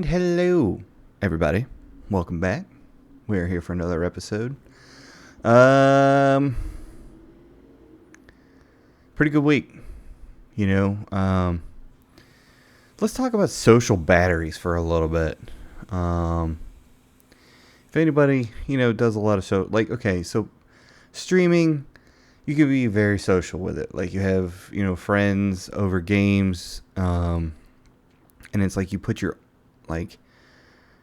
And hello, everybody. Welcome back. We are here for another episode. Pretty good week. You know, let's talk about social batteries for a little bit. If anybody, does a lot of so streaming, you can be very social with it. Like you have, friends over games, and it's like you put your,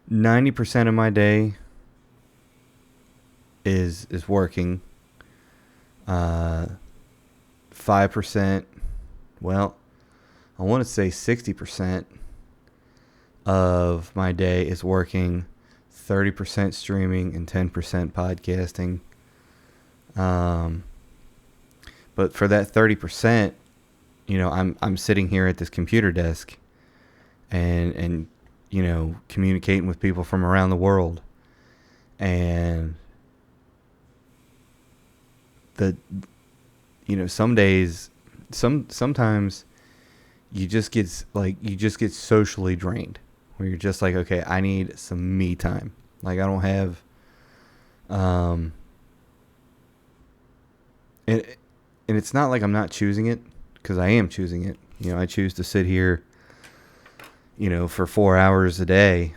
90% of my day is working. 5%, well, I want to say 60% of my day is working, 30% streaming, and 10% podcasting. But for that 30%, I'm sitting here at this computer desk and communicating with people from around the world. And some days, sometimes you just get socially drained, where you're just like, okay, I need some me time. Like I don't have, and it's not like I'm not choosing it, because I am choosing it. I choose to sit here, for 4 hours a day,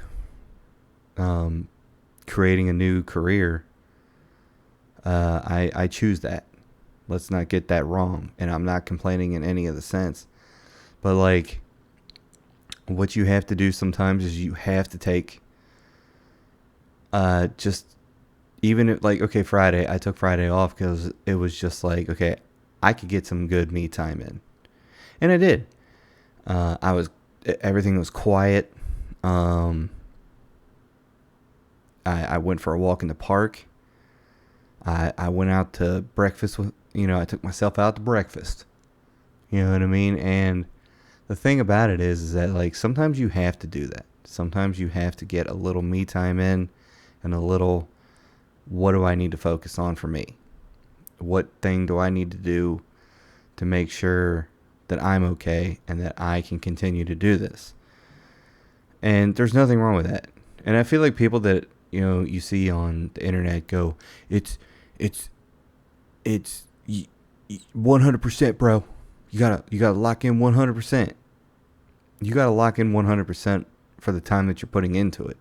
creating a new career. I choose that. Let's not get that wrong. And I'm not complaining in any of the sense. But like, what you have to do sometimes is you have to take, just, even if, okay, Friday, I took Friday off because it was just like, okay, I could get some good me time in. And I did. Everything was quiet. I went for a walk in the park. I went out to breakfast with, I took myself out to breakfast. You know what I mean? And the thing about it is that, like, sometimes you have to do that. Sometimes you have to get a little me time in, and a little, what do I need to focus on for me? What thing do I need to do to make sure that I'm okay and that I can continue to do this? And there's nothing wrong with that. And I feel like people that, you see on the internet go, it's 100%, bro. You gotta lock in 100%. You gotta lock in 100% for the time that you're putting into it.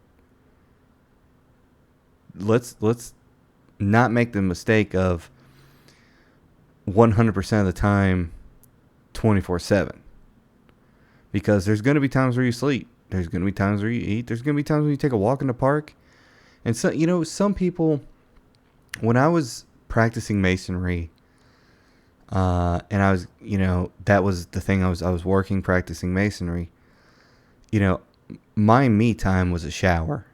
Let's not make the mistake of 100% of the time, 24/7. Because there's gonna be times where you sleep. There's gonna be times where you eat. There's gonna be times when you take a walk in the park. And so, some people, when I was practicing masonry, and I was, that was the thing, I was working, practicing masonry. My me time was a shower.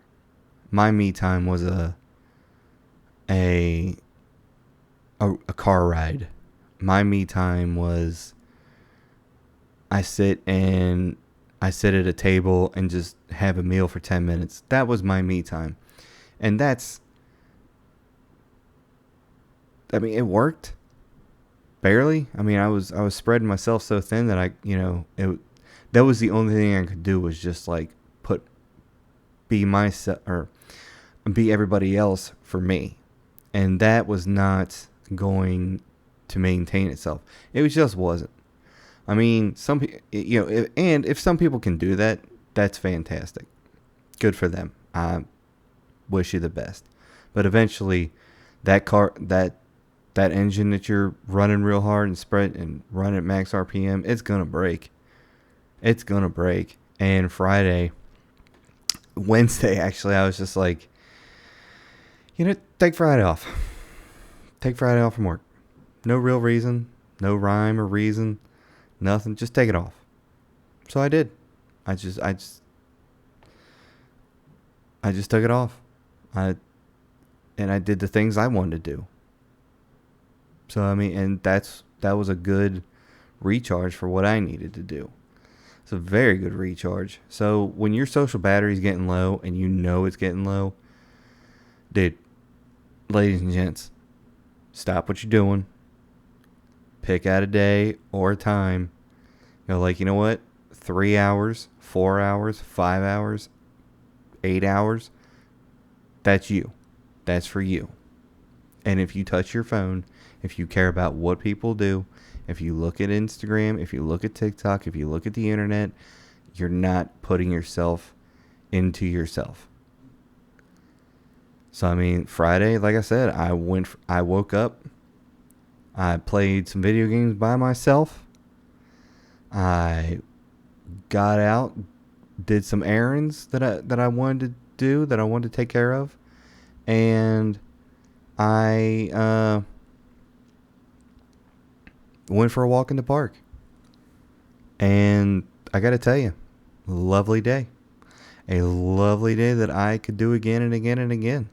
My me time was a car ride. My me time was I sit at a table and just have a meal for 10 minutes. That was my me time. And it worked. Barely. I was spreading myself so thin that that was the only thing I could do, was just like be myself, or be everybody else for me. And that was not going to maintain itself. It just wasn't. Some people, and if some people can do that, that's fantastic. Good for them. I wish you the best. But eventually, that engine that you're running real hard and running at max RPM, it's gonna break. It's gonna break. And Wednesday, actually, I was just like, take Friday off. Take Friday off from work. No real reason, no rhyme or reason, nothing. Just take it off. So I did. I just took it off. And I did the things I wanted to do. So, and that was a good recharge for what I needed to do. It's a very good recharge. So when your social battery's getting low, and it's getting low, dude, ladies and gents, stop what you're doing. Pick out a day or a time. You know what? 3 hours, 4 hours, 5 hours, 8 hours, that's you. That's for you. And if you touch your phone, if you care about what people do, if you look at Instagram, if you look at TikTok, if you look at the internet, you're not putting yourself into yourself. So I mean, Friday, like I said, I woke up, I played some video games by myself. I got out, did some errands that I wanted to do, that I wanted to take care of, and I went for a walk in the park. And I got to tell you, lovely day. A lovely day that I could do again and again and again.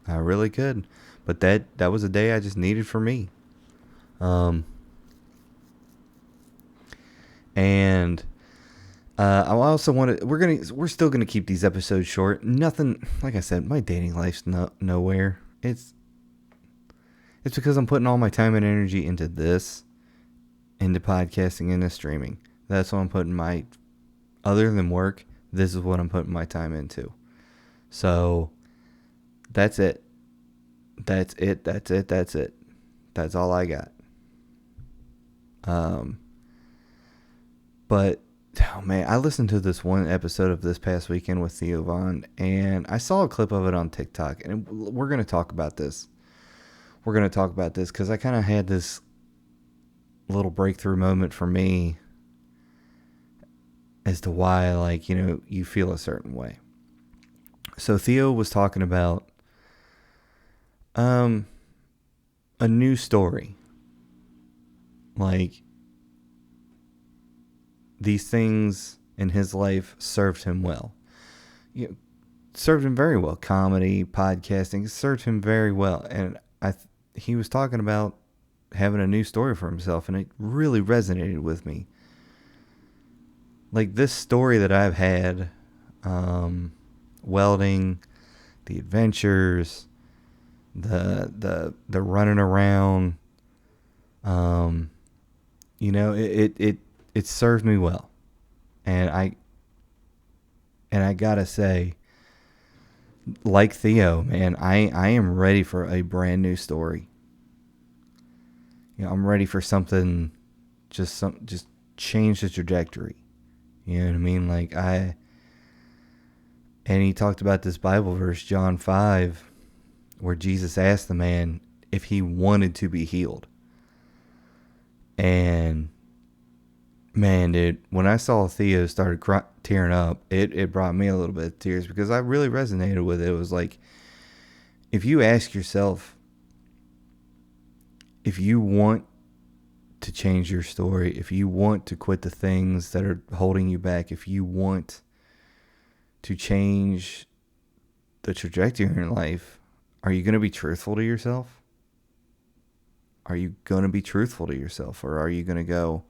I really could. But that was a day I just needed for me. And I also wanted, we're still gonna keep these episodes short. Nothing, like I said, my dating life's nowhere. It's because I'm putting all my time and energy into this, into podcasting, into streaming. That's what I'm putting other than work, this is what I'm putting my time into. So that's it. That's it. That's all I got. But oh man, I listened to this one episode of this past weekend with Theo Vaughn, and I saw a clip of it on TikTok, and we're going to talk about this. We're going to talk about this because I kind of had this little breakthrough moment for me as to why, like, you know, you feel a certain way. So Theo was talking about a new story. Like, these things in his life served him well. You know, served him very well. Comedy, podcasting, served him very well. And he was talking about having a new story for himself, and it really resonated with me. Like, this story that I've had, welding, the adventures, the running around, you know, it served me well. And I gotta say, like Theo, man, I am ready for a brand new story. You know, I'm ready for something, just change the trajectory. You know what I mean? Like, and he talked about this Bible verse, John 5, where Jesus asked the man if he wanted to be healed. And man, dude, when I saw Theo started tearing up, it brought me a little bit of tears because I really resonated with it. It was like, if you ask yourself, if you want to change your story, if you want to quit the things that are holding you back, if you want to change the trajectory in your life, are you going to be truthful to yourself? Are you going to be truthful to yourself? Or are you going to go,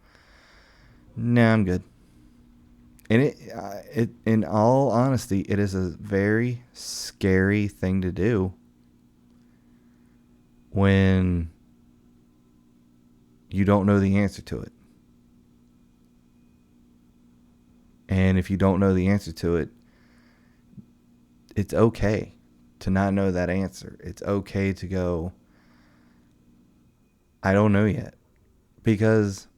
nah, I'm good? And it, in all honesty, it is a very scary thing to do when you don't know the answer to it. And if you don't know the answer to it, it's okay to not know that answer. It's okay to go, I don't know yet. Because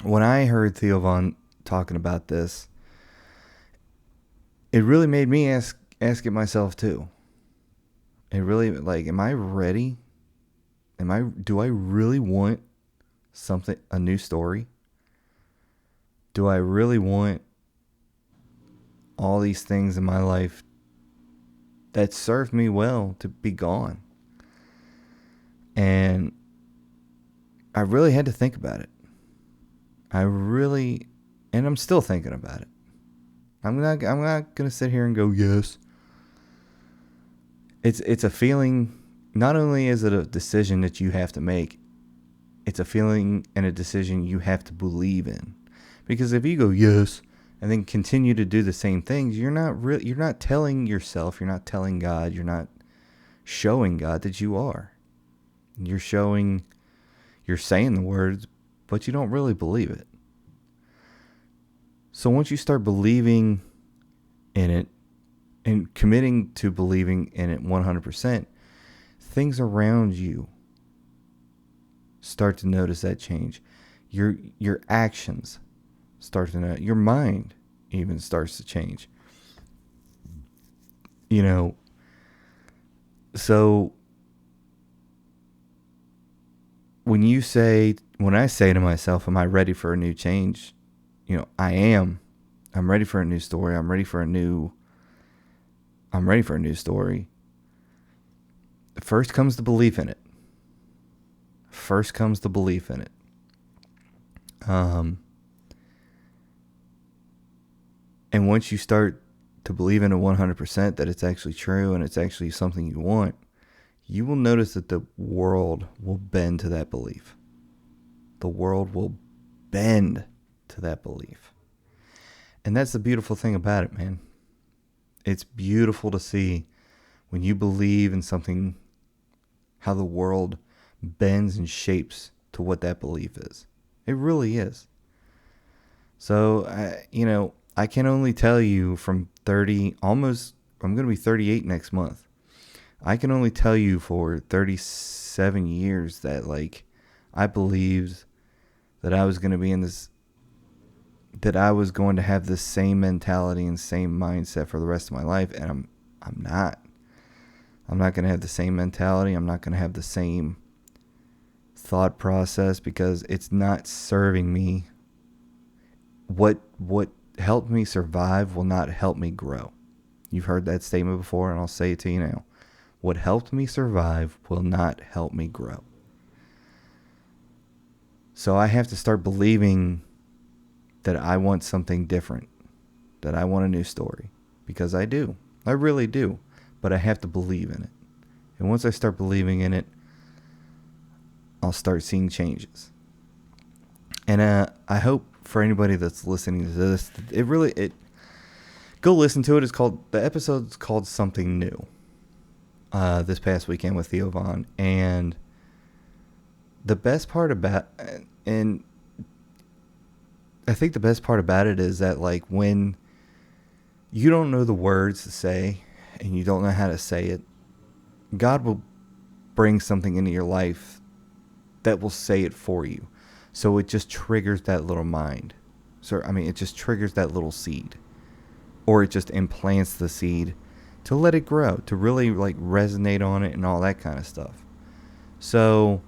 when I heard Theo Vaughn talking about this, it really made me ask it myself too. It really, like, am I ready? Do I really want a new story? Do I really want all these things in my life that served me well to be gone? And I really had to think about it. And I'm still thinking about it. I'm not going to sit here and go, yes. It's a feeling. Not only is it a decision that you have to make, it's a feeling and a decision you have to believe in. Because if you go yes and then continue to do the same things, you're not telling yourself, you're not telling God, you're not showing God that you are. You're saying the words, but you don't really believe it. So once you start believing in it, and committing to believing in it 100%, things around you start to notice that change. Your actions start to know. Your mind even starts to change. You know, so when I say to myself, am I ready for a new change? I am. I'm ready for a new story. I'm ready for a new story. First comes the belief in it. And once you start to believe in it 100% that it's actually true and it's actually something you want, you will notice that the world will bend to that belief. The world will bend to that belief. And that's the beautiful thing about it, man. It's beautiful to see when you believe in something, how the world bends and shapes to what that belief is. It really is. So, I can only tell you from 30, I'm going to be 38 next month. I can only tell you for 37 years that, I believed that I was going to be that I was going to have the same mentality and same mindset for the rest of my life. And I'm not. I'm not going to have the same mentality. I'm not going to have the same thought process because it's not serving me. What helped me survive will not help me grow. You've heard that statement before, and I'll say it to you now. What helped me survive will not help me grow. So I have to start believing that I want something different, that I want a new story, because I do. I really do. But I have to believe in it. And once I start believing in it, I'll start seeing changes. And I hope for anybody that's listening to this, go listen to it. The episode's called Something New. This past weekend with Theo Vaughn. And the best part about it is that, when you don't know the words to say and you don't know how to say it, God will bring something into your life that will say it for you. So it just triggers that little mind. It just triggers that little seed. Or it just implants the seed to let it grow, to really resonate on it and all that kind of stuff. So,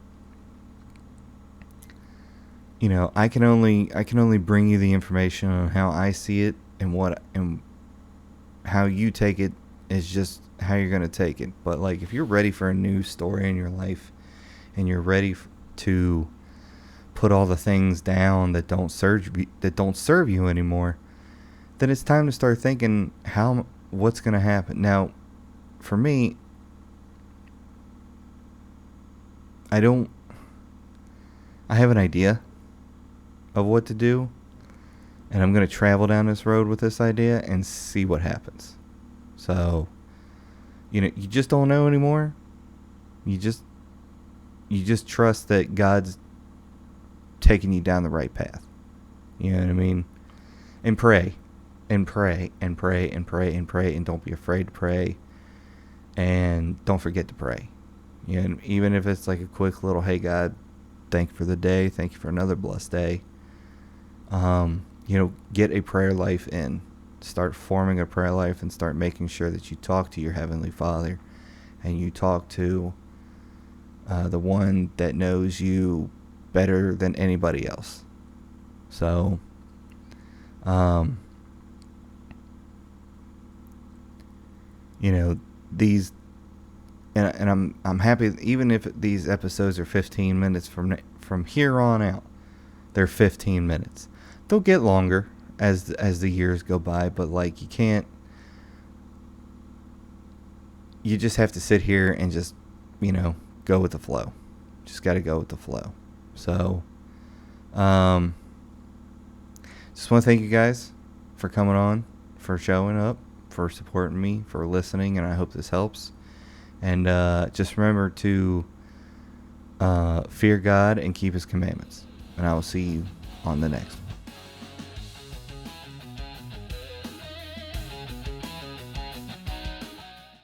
I can only bring you the information on how I see it, and how you take it is just how you're going to take it. But if you're ready for a new story in your life and you're ready to put all the things down that don't serve you anymore, then it's time to start thinking what's going to happen. Now, for me, I have an idea of what to do, and I'm going to travel down this road with this idea and see what happens. So, you just don't know anymore. You just trust that God's taking you down the right path. You know what I mean? And pray. And pray and pray and pray and pray, and don't be afraid to pray, and don't forget to pray. And even if it's a quick little, hey God, thank you for the day, thank you for another blessed day. Get a prayer life in. Start forming a prayer life and start making sure that you talk to your Heavenly Father, and you talk to the one that knows you better than anybody else. So, these, and I'm happy, even if these episodes are 15 minutes from here on out, they're 15 minutes. They'll get longer as the years go by, but you just have to sit here and just, go with the flow. Just got to go with the flow. So, just want to thank you guys for coming on, for showing up, for supporting me, for listening, and I hope this helps. And just remember to fear God and keep His commandments. And I will see you on the next one.